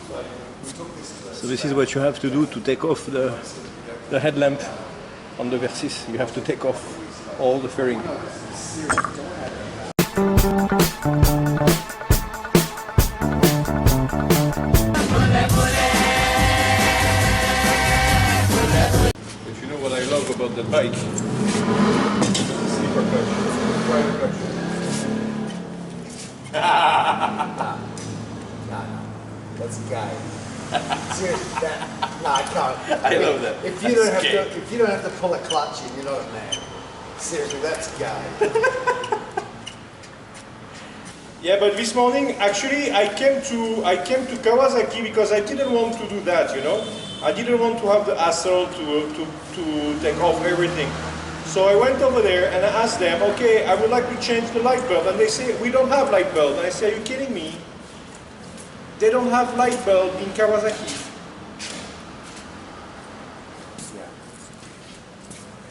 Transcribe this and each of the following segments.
So this is what you have to do to take off the headlamp on the Versys. You have to take off all the fairing. But you know what I love about that bike? Sleeper clutch. Driver clutch. No. That's a guy. Seriously, no, I can't. I love that. If you don't have to pull a clutch in, you're not a man. Seriously, that's a guy. Yeah, but this morning, actually, I came to Kawasaki because I didn't want to do that, you know. I didn't want to have the hassle to take off everything. So I went over there and I asked them, okay, I would like to change the light bulb. And they say, we don't have light bulb. And I say, are you kidding me? They don't have light bulb in Kawasaki. Yeah.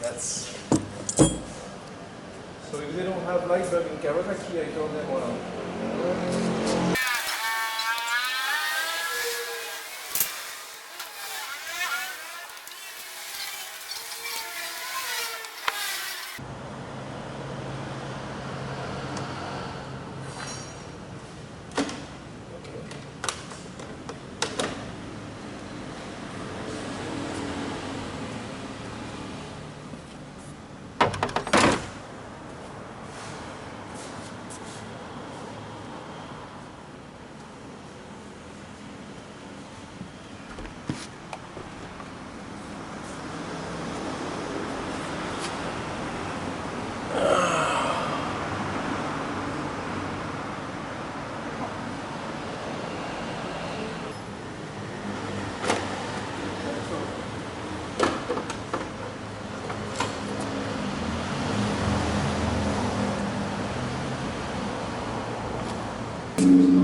That's... So if they don't have light bulb in Kawasaki, I told them, well,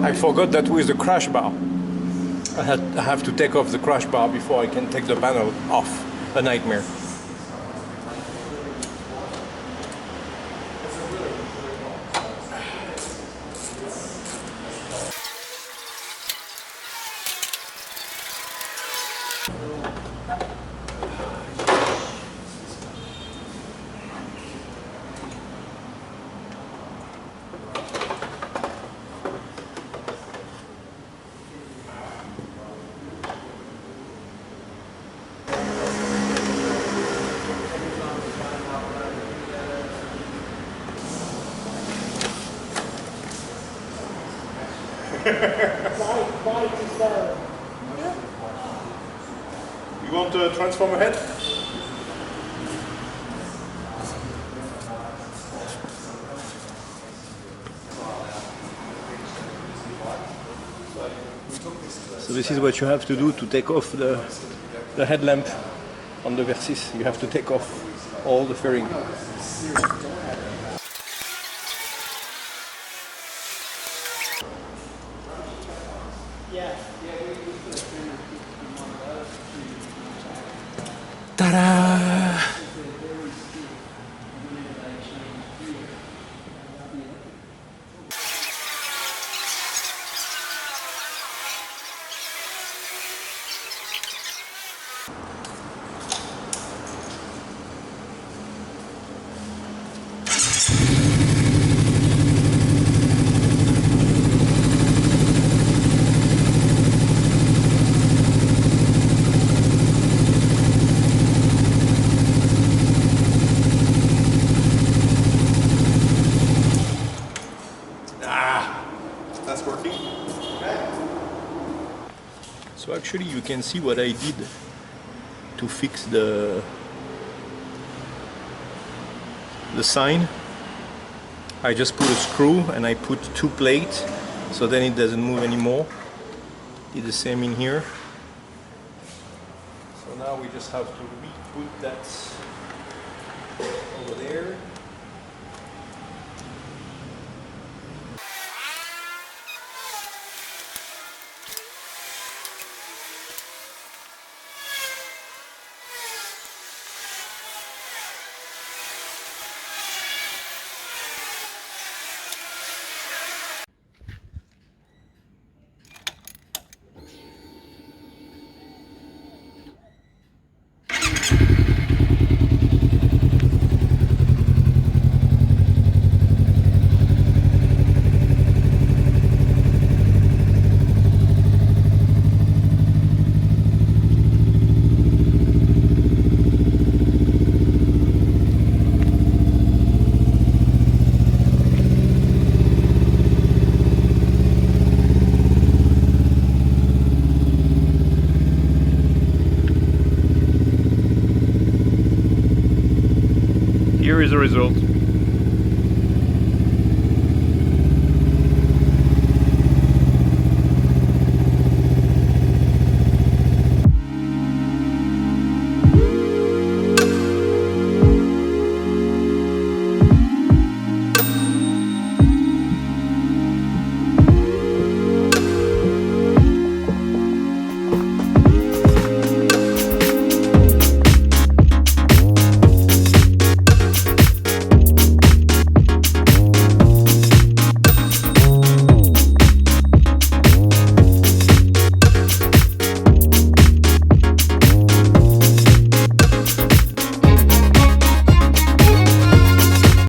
I forgot that with the crash bar. I have to take off the crash bar before I can take the panel off. A nightmare. You want the transformer head? So this is what you have to do to take off the headlamp on the Versys. You have to take off all the fairing. Ta-da! So actually you can see what I did to fix the sign. I just put a screw and I put two plates so then it doesn't move anymore. Did the same in here. So now we just have to re-put that over there. here is the result.